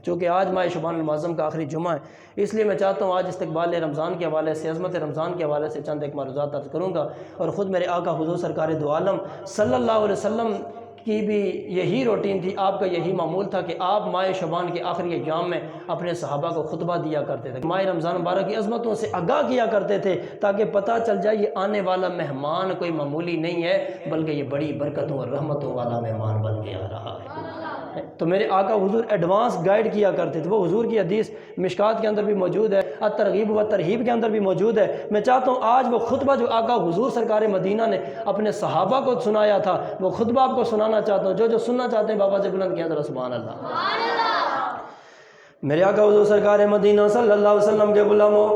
چونکہ آج ماہ شعبان المعظم کا آخری جمعہ ہے، اس لیے میں چاہتا ہوں آج استقبال رمضان کے حوالے سے، عظمت رمضان کے حوالے سے چند ایک معروضات عرض کروں گا، اور خود میرے آقا حضور سرکار دو عالم صلی اللہ علیہ وسلم کی بھی یہی روٹین تھی، آپ کا یہی معمول تھا کہ آپ ماہ شعبان کے آخری ایام میں اپنے صحابہ کو خطبہ دیا کرتے تھے، ماہ رمضان مبارک کی عظمتوں سے آگاہ کیا کرتے تھے تاکہ پتہ چل جائے یہ آنے والا مہمان کوئی معمولی نہیں ہے بلکہ یہ بڑی برکتوں اور رحمتوں والا مہمان بن کے آ رہا ہے۔ تو میرے آقا حضور ایڈوانس گائیڈ کیا کرتے تھے، وہ حضور کی حدیث مشکات کے اندر بھی موجود ہے، الترغیب و ترہیب کے اندر بھی موجود ہے۔ میں چاہتا ہوں آج وہ خطبہ جو آقا حضور سرکار مدینہ نے اپنے صحابہ کو سنایا تھا، وہ خطبہ آپ کو سنانا چاہتا ہوں۔ جو سننا چاہتے ہیں بابا سے بلند کیا ذرا سبحان اللہ۔ میرے آقا حضور سرکار مدینہ صلی اللہ علیہ وسلم کے غلاموں،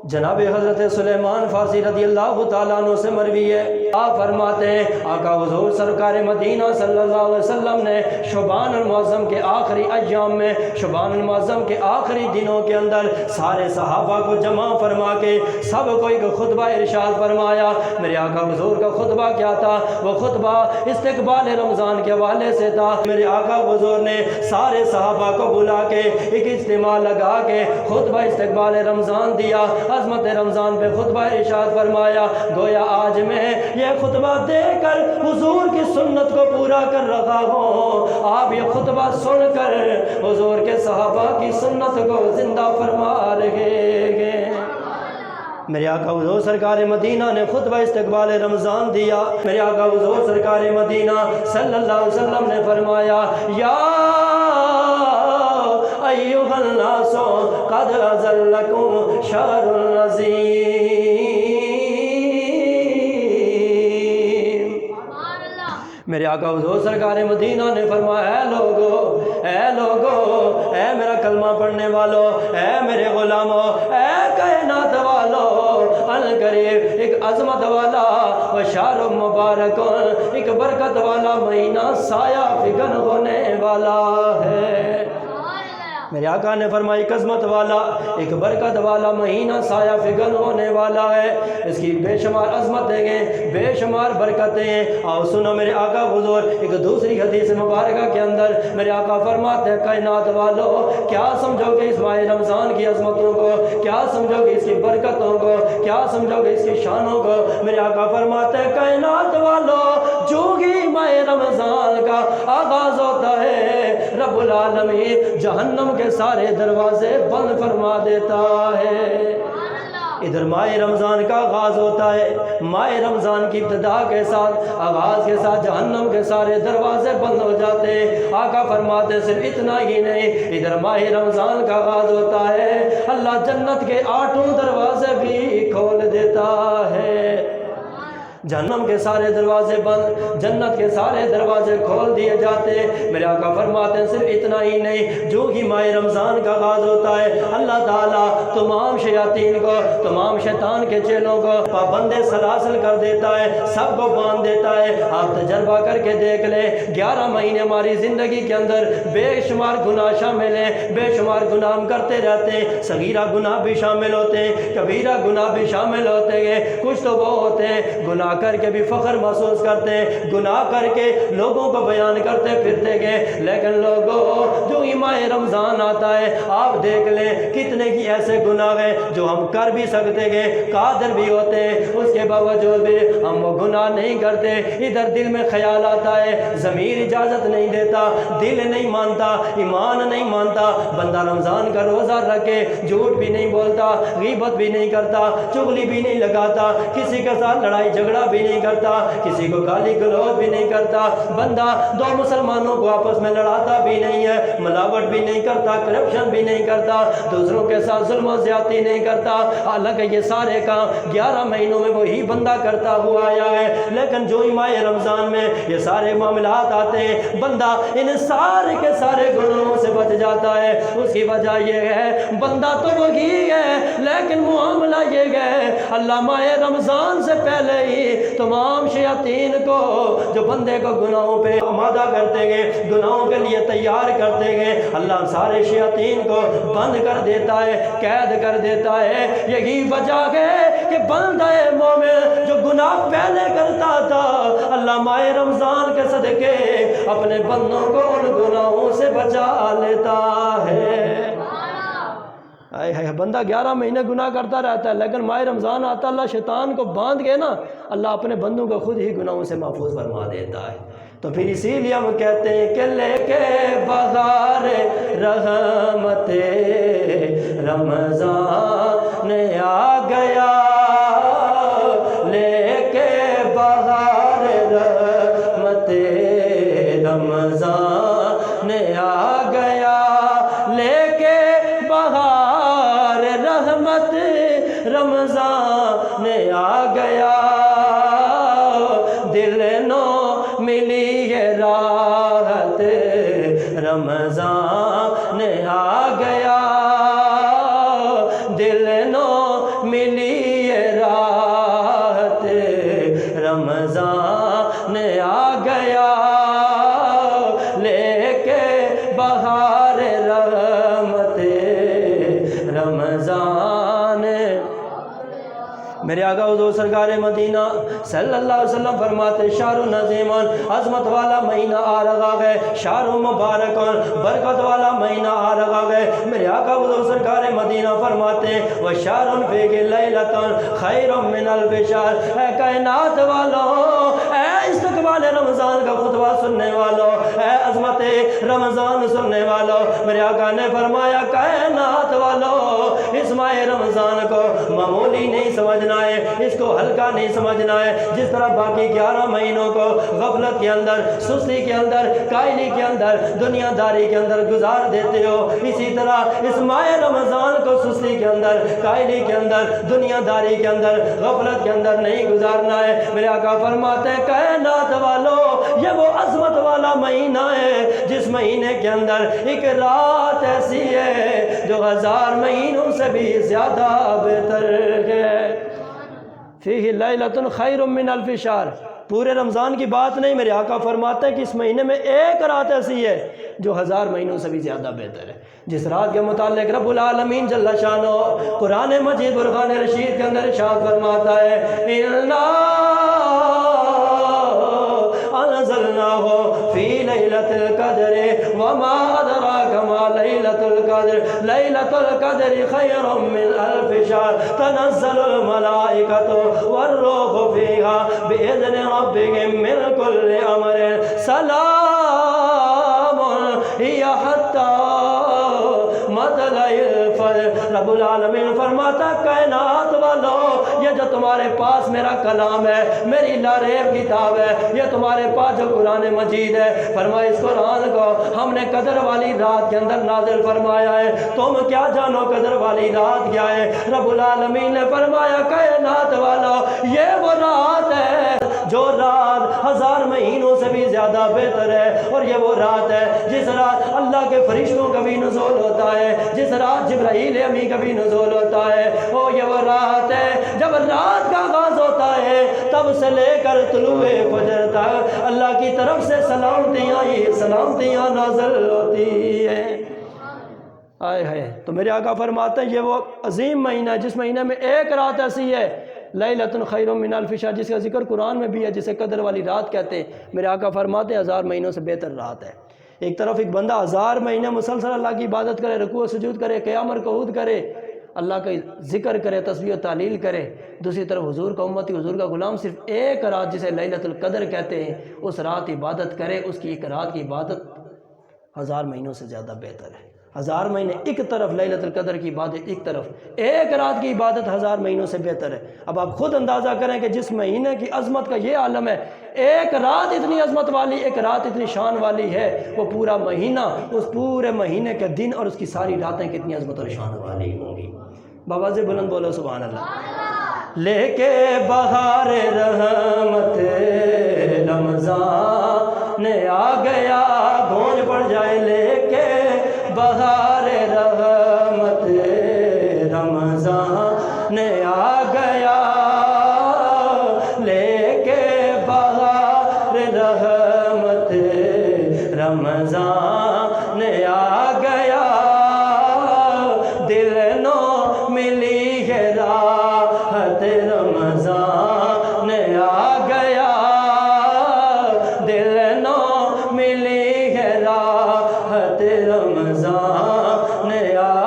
جناب حضرت سلیمان فارسی رضی اللہ تعالیٰ عنہ سے مروی ہے، آپ فرماتے ہیں آقا حضور سرکار مدینہ صلی اللہ علیہ وسلم نے شعبان المعظم کے آخری ایام میں، شعبان المعظم کے آخری دنوں کے اندر سارے صحابہ کو جمع فرما کے سب کو ایک خطبہ ارشاد فرمایا۔ میرے آقا حضور کا خطبہ کیا تھا؟ وہ خطبہ استقبال رمضان کے حوالے سے تھا۔ میرے آقا حضور نے سارے صحابہ کو بلا کے ایک اجتماع لگا کے خطبہ استقبال رمضان دیا، عظمت رمضان پہ خطبہ ارشاد فرمایا۔ گویا آج میں یہ خطبہ دے کر حضور کی سنت کو پورا کر رہا ہوں، آپ یہ خطبہ سن کر حضور کے صحابہ کی سنت کو زندہ فرما رہے ہیں۔ میرے آقا حضور سرکار مدینہ نے خطبہ استقبال رمضان دیا۔ میرے آقا حضور سرکار مدینہ صلی اللہ علیہ وسلم نے فرمایا، یا ایھا الناس قد اظلکم شہر العظیم۔ میرے آقا حضور سرکار مدینہ نے فرمایا، اے لوگو، اے میرا کلمہ پڑھنے والو، اے میرے غلامو، اے کائنات والو، القریب ایک عظمت والا و شہر مبارک، ایک برکت والا مہینہ سایہ فگن ہونے والا ہے۔ میرے آقا نے فرمائی ایک عظمت والا، ایک برکت والا مہینہ سایہ فگن ہونے والا ہے، اس کی بے شمار عظمتیں ہیں، بے شمار برکتیں ہیں۔ آؤ سنو میرے آقا حضور ایک دوسری حدیث مبارکہ کے اندر میرے آقا فرماتے ہیں، کائنات والو کیا سمجھو گے اس ماہ رمضان کی عظمتوں کو، کیا سمجھو گے اس کی برکتوں کو، کیا سمجھو گے اس کی شانوں کو؟ میرے آقا فرماتے ہیں، کائنات والو جو ہی ماہ رمضان کا آغاز ہوتا ہے رب العالمین جہنم کے سارے دروازے بند فرما دیتا ہے۔ ادھر ماہ رمضان کا آغاز ہوتا ہے، ماہ رمضان کی ابتدا کے ساتھ، آغاز کے ساتھ جہنم کے سارے دروازے بند ہو جاتے ہیں۔ آقا فرماتے ہیں صرف اتنا ہی نہیں، ادھر ماہ رمضان کا آغاز ہوتا ہے، اللہ جنت کے 8 دروازے بھی کھول دیتا ہے۔ جہنم کے سارے دروازے بند، جنت کے سارے دروازے کھول دیے جاتے ہیں۔ میرے آقا فرماتے ہیں صرف اتنا ہی نہیں، جو ہی ماہ رمضان کا آغاز ہوتا ہے اللہ تعالیٰ تمام شیاطین کو، تمام شیطان کے چیلوں کو پابند سلاسل کر دیتا ہے، سب کو باندھ دیتا ہے۔ آپ تجربہ کر کے دیکھ لیں، 11 مہینے ہماری زندگی کے اندر بے شمار گناہ شامل ہیں، بے شمار گناہ ہم کرتے رہتے ہیں، صغیرہ گناہ بھی شامل ہوتے ہیں، کبیرہ گناہ بھی شامل ہوتے ہیں۔ کچھ تو وہ ہوتے ہیں گناہ کر کے بھی فخر محسوس کرتے ہیں، گناہ کر کے لوگوں کو بیان کرتے پھرتے گئے، لیکن لوگوں جو ماہ رمضان آتا ہے آپ دیکھ لیں کتنے ہی ایسے گناہ ہیں جو ہم کر بھی سکتے گئے، قادر بھی ہوتے ہیں، اس کے باوجود بھی ہم وہ گناہ نہیں کرتے۔ ادھر دل میں خیال آتا ہے، ضمیر اجازت نہیں دیتا، دل نہیں مانتا، ایمان نہیں مانتا، بندہ رمضان کا روزہ رکھے جھوٹ بھی نہیں بولتا، غیبت بھی نہیں کرتا، چغلی بھی نہیں لگاتا، کسی کے ساتھ لڑائی جھگڑا بھی نہیں کرتا، کسی کو گالی گلوچ بھی نہیں کرتا، بندہ 2 مسلمانوں کو آپس میں لڑاتا بھی نہیں ہے، ملاوٹ بھی نہیں کرتا، کرپشن بھی نہیں کرتا، دوسروں کے ساتھ ظلم و زیادتی نہیں کرتا، حالانکہ یہ سارے کام 11 مہینوں میں وہی بندہ کرتا ہوا آیا ہے۔ لیکن جو ہی ماہ رمضان میں یہ سارے معاملات آتے ہیں بندہ ان سارے کے سارے گناہوں سے بچ جاتا ہے۔ اس کی وجہ یہ ہے بندہ تو وہی ہے لیکن معاملہ یہ ہے اللہ ماہ رمضان سے پہلے ہی تمام شیاطین کو جو بندے کو گناہوں پہ آمادہ کرتے گئے، گناہوں کے لیے تیار کرتے گئے، اللہ سارے شیاطین کو بند کر دیتا ہے، قید کر دیتا ہے۔ یہی وجہ ہے کہ بندہ مومن جو گناہ پہلے کرتا تھا اللہ ماہ رمضان کے صدقے اپنے بندوں کو ان گناہوں سے بچا لیتا ہے۔ آئے ہے بندہ 11 مہینے گناہ کرتا رہتا ہے، لیکن ماہ رمضان آتا ہے، اللہ شیطان کو باندھ کے نا اللہ اپنے بندوں کو خود ہی گناہوں سے محفوظ فرما دیتا ہے۔ تو پھر اسی لیے ہم کہتے ہیں کہ لے کے بہار رحمت رمضان آ گیا، لے کے بہار رحمت رمضان آ گیا، لے کے بہار رحمت رمضان آ گیا، دل نو ملی ہے راحت رمضان آ گیا، دل نو ملی ہے راحت رمضان آ گیا، لے کے بہار رحمت رمضان۔ میرے آقا حضور سرکار مدینہ صلی اللہ علیہ وسلم فرماتے شہر نظیم عظمت والا مہینہ آ رہا ہے، شہر مبارک برکت والا مہینہ آ رہا ہے۔ میرے آقا حضور سرکار مدینہ فرماتے وہ شہر فیہ لیلۃ خیر من الف شہر۔ اے کائنات والوں، اے استقبال رمضان کا خطبہ سننے والوں، اے عظمت رمضان سننے والوں، میرے آقا نے فرمایا کائنات والوں، اس ماہ رمضان کو معمولی نہیں سمجھنا ہے، اس کو ہلکا نہیں سمجھنا ہے۔ جس طرح باقی 11 مہینوں کو غفلت کے اندر، سستی کے اندر، کائلی کے اندر، دنیا داری کے اندر گزار دیتے ہو، اسی طرح اس ماہ رمضان کو سستی کے اندر، کائلی کے اندر، دنیا داری کے اندر، غفلت کے اندر نہیں گزارنا ہے۔ میرے آقا فرماتے ہیں کائنات والوں، یہ وہ عظمت والا مہینہ ہے جس مہینے کے اندر ایک رات ایسی ہے جو 1000 مہینوں سے بھی زیادہ بہتر ہے۔ فیہ لیلۃ خیر من الف شہر، پورے رمضان کی بات نہیں، میرے آقا فرماتے ہیں کہ اس مہینے میں ایک رات ایسی ہے جو 1000 مہینوں سے بھی زیادہ بہتر ہے۔ جس رات کے متعلق رب العالمین جل شانہ قرآن مجید فرقان رشید کے اندر ارشاد فرماتا ہے اِنَّا انزلناہ فی لیلۃ القدر وما ادراک ما لیلۃ القدر لیلۃ القدر خیر من الف شہر تنزل الملائکۃ والروح فیہا بإذن ربہم من کل امر سلام ہی حتی مطلع الفجر۔ رب العالمین فرماتا کائنات والو، یہ جو تمہارے پاس میرا کلام ہے، میری لاریب کتاب ہے، یہ تمہارے پاس جو قرآن مجید ہے، فرمایا اس قرآن کو ہم نے قدر والی رات کے اندر نازل فرمایا ہے، تم کیا جانو قدر والی رات کیا ہے؟ رب العالمین نے فرمایا کائنات والو، یہ وہ رات ہے جو رات 1000 مہینوں سے بھی زیادہ بہتر ہے، اور یہ وہ رات ہے جس رات اللہ کے فرشتوں کا بھی نزول ہوتا ہے، جس رات جبرائیل امی کا بھی نزول ہوتا ہے۔ او یہ وہ رات ہے جب رات کا آغاز ہوتا ہے، تب سے لے کر طلوع فجر تک اللہ کی طرف سے سلامتیاں ہی سلامتیاں نازل ہوتی ہیں۔ آئے ہے تو میرے آقا فرماتے ہیں یہ وہ عظیم مہینہ ہے جس مہینے میں ایک رات ایسی ہے لیلۃ خیر من الف شہر، جس کا ذکر قرآن میں بھی ہے، جسے قدر والی رات کہتے ہیں۔ میرے آقا فرماتے ہیں 1000 مہینوں سے بہتر رات ہے۔ ایک طرف ایک بندہ 1000 مہینے مسلسل اللہ کی عبادت کرے، رکوع و سجود کرے، قیام اور قعود کرے، اللہ کا ذکر کرے، تسبیح و تعلیل کرے، دوسری طرف حضور کا امتی، حضور کا غلام صرف ایک رات جسے لیلۃ القدر کہتے ہیں اس رات عبادت کرے، اس کی ایک رات کی عبادت 1000 مہینوں سے زیادہ بہتر ہے۔ 1000 مہینے ایک طرف لیلۃ القدر کی عبادت، ایک طرف ایک رات کی عبادت 1000 مہینوں سے بہتر ہے۔ اب آپ خود اندازہ کریں کہ جس مہینے کی عظمت کا یہ عالم ہے، ایک رات اتنی عظمت والی، ایک رات اتنی شان والی ہے، وہ پورا مہینہ، اس پورے مہینے کے دن اور اس کی ساری راتیں کتنی عظمت اور شان والی ہوں گی۔ بابا سے بلند بولو سبحان اللہ۔ لے کے بہار رحمت رمضان آ گیا، گونج پڑ جائے لے کے بہار رحمت رمضان آ گیا، لے کے بہار رحمت رمضان آ گیا، دل نو ملی ہے راحت رمضان آ گیا، دل نو ملی ہے راحت رمضان آ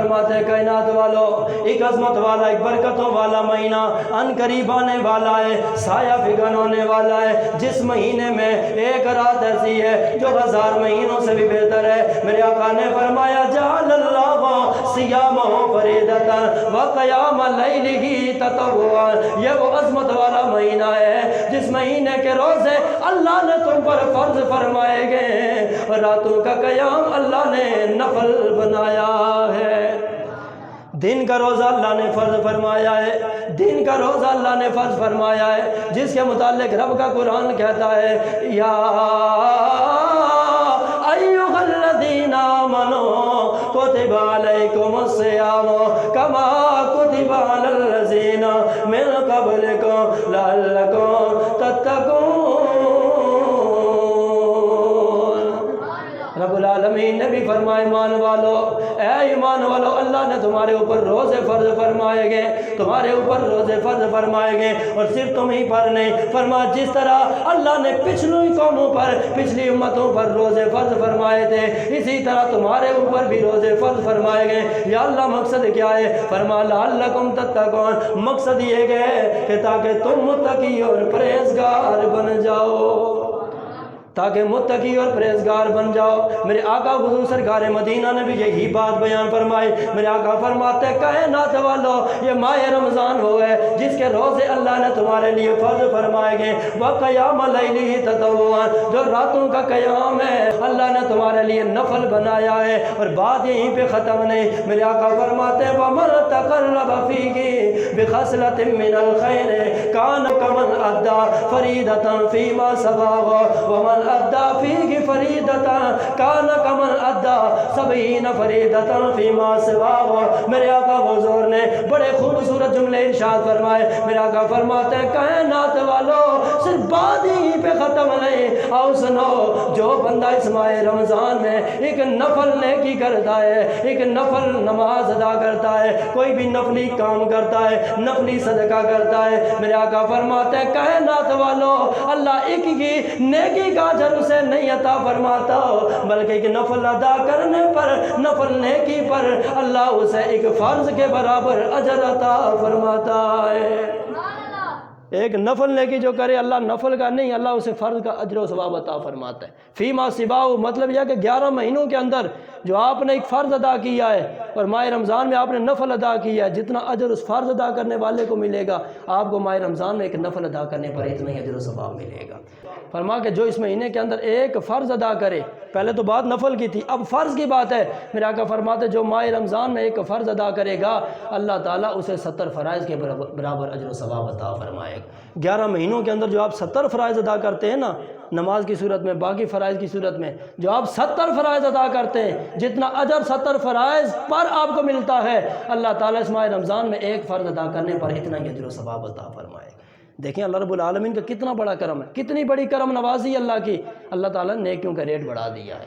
فرماتے ہیں کائنات والو ایک عظمت والا ایک برکتوں والا مہینہ ان قریب آنے والا ہے، سایہ فگن ہونے والا ہے، جس مہینے میں ایک رات ایسی ہے جو 1000 مہینوں سے بھی بہتر ہے۔ میرے آقا نے فرمایا جعل اللہ صیامہ فریدۃ وقیام لیلہ تطوعا، یہ وہ عظمت والا مہینہ ہے جس مہینے کے روزے اللہ نے تم پر فرض فرمائے گئے اور راتوں کا قیام اللہ نے نفل بنایا ہے۔ دن کا روزہ اللہ نے فرض فرمایا ہے، دن کا روزہ اللہ نے فرض فرمایا ہے، جس کے متعلق رب کا قرآن کہتا ہے یا ایھا الذین آمنوا کتب علیکم الصیام کما کتب علی الذین من قبلکم لعلکم تتقون۔ رب العالمین نے بھی فرمایا ایمان والو، اے ایمان والو، اللہ نے تمہارے اوپر روزے فرض فرمائے گئے، تمہارے اوپر روزے فرض فرمائے گئے، اور صرف تم ہی پر نہیں، فرمایا جس طرح اللہ نے پچھلی قوموں پر پچھلی امتوں پر روزے فرض فرمائے تھے اسی طرح تمہارے اوپر بھی روزے فرض فرمائے گئے۔ یا اللہ مقصد کیا ہے؟ فرمایا لعلکم تتقون، مقصد یہ ہے کہ تاکہ تم متقی اور پرہیزگار بن جاؤ، تاکہ متقی اور پرہیزگار بن جاؤ۔ میرے آقا حضور سرکار مدینہ نے بھی یہی بات بیان فرمائی۔ میرے آقا فرماتے ہیں کائنات والو، یہ ماہ رمضان ہو ہے جس کے روزے اللہ نے تمہارے لیے فرض فرمائے گئے، وقیام لیلہ تطوعا، جو راتوں کا قیام ہے اللہ نے تمہارے لیے نفل بنایا ہے۔ اور بات یہیں پہ ختم نہیں، میرے آقا فرماتے ہیں وَمَن تَقَرَّبَ فِيهِ بِخَصْلَةٍ مِّنَ الْخَيْرِ كَانَ كَمَنْ أَدَّىٰ فَرِيضَةً فِيمَا سَوَاهُ وَمَنْ أَدَّىٰ فِيهِ فَرِيضَةً كَانَ كَمَنْ أَدَّىٰ 70 فَرِيضَةً فِيمَا سِوَاهُ۔ میرے آقا حضور نے بڑے خوبصورت جملے ارشاد فرمائے۔ میرے آقا فرماتے ہیں کائنات والو، صرف بات ہی پہ ختم نہیں، آؤ سنو، جو بندہ اس ماہ رمضان میں ایک نفل نیکی کرتا ہے، ایک نفل نماز ادا کرتا ہے، کوئی بھی نفلی کام کرتا ہے، نفلی صدقہ کرتا ہے، میرے آقا فرماتے ہیں کائنات والو، اللہ ایک کی نیکی کا اجر اسے نہیں عطا فرماتا، بلکہ ایک نفل ادا کرنے پر، نفل نیکی پر اللہ اسے ایک فرض کے برابر اجر عطا فرماتا ہے۔ ایک نفل نیکی جو کرے اللہ نفل کا نہیں، اللہ اسے فرض کا اجر و ثواب عطا فرماتا ہے۔ فیما سواہ مطلب یہ کہ 11 مہینوں کے اندر جو آپ نے ایک فرض ادا کیا ہے اور ماہ رمضان میں آپ نے نفل ادا کیا ہے، جتنا اجر اس فرض ادا کرنے والے کو ملے گا، آپ کو ماہ رمضان میں ایک نفل ادا کرنے پر اتنا ہی اجر و ثواب ملے گا۔ فرما کہ جو اس مہینے کے اندر ایک فرض ادا کرے، پہلے تو بات نفل کی تھی، اب فرض کی بات ہے، میرے آقا فرماتے جو ماہ رمضان میں ایک فرض ادا کرے گا اللہ تعالیٰ اسے 70 فرائض کے برابر اجر و ثواب عطا فرمائے گا۔ 11 مہینوں کے اندر جو آپ 70 فرائض ادا کرتے ہیں نا، نماز کی صورت میں، باقی فرائض کی صورت میں، جو آپ 70 فرائض ادا کرتے ہیں، جتنا اجر 70 فرائض پر آپ کو ملتا ہے، اللہ تعالیٰ اس ماہ رمضان میں ایک فرض ادا کرنے پر اتنا ہی اجر و ثواب عطا فرمائے گا۔ دیکھیں اللہ رب العالمین کا کتنا بڑا کرم ہے، کتنی بڑی کرم نوازی اللہ کی، اللہ تعالیٰ نے نیکیوں کا ریٹ بڑھا دیا ہے۔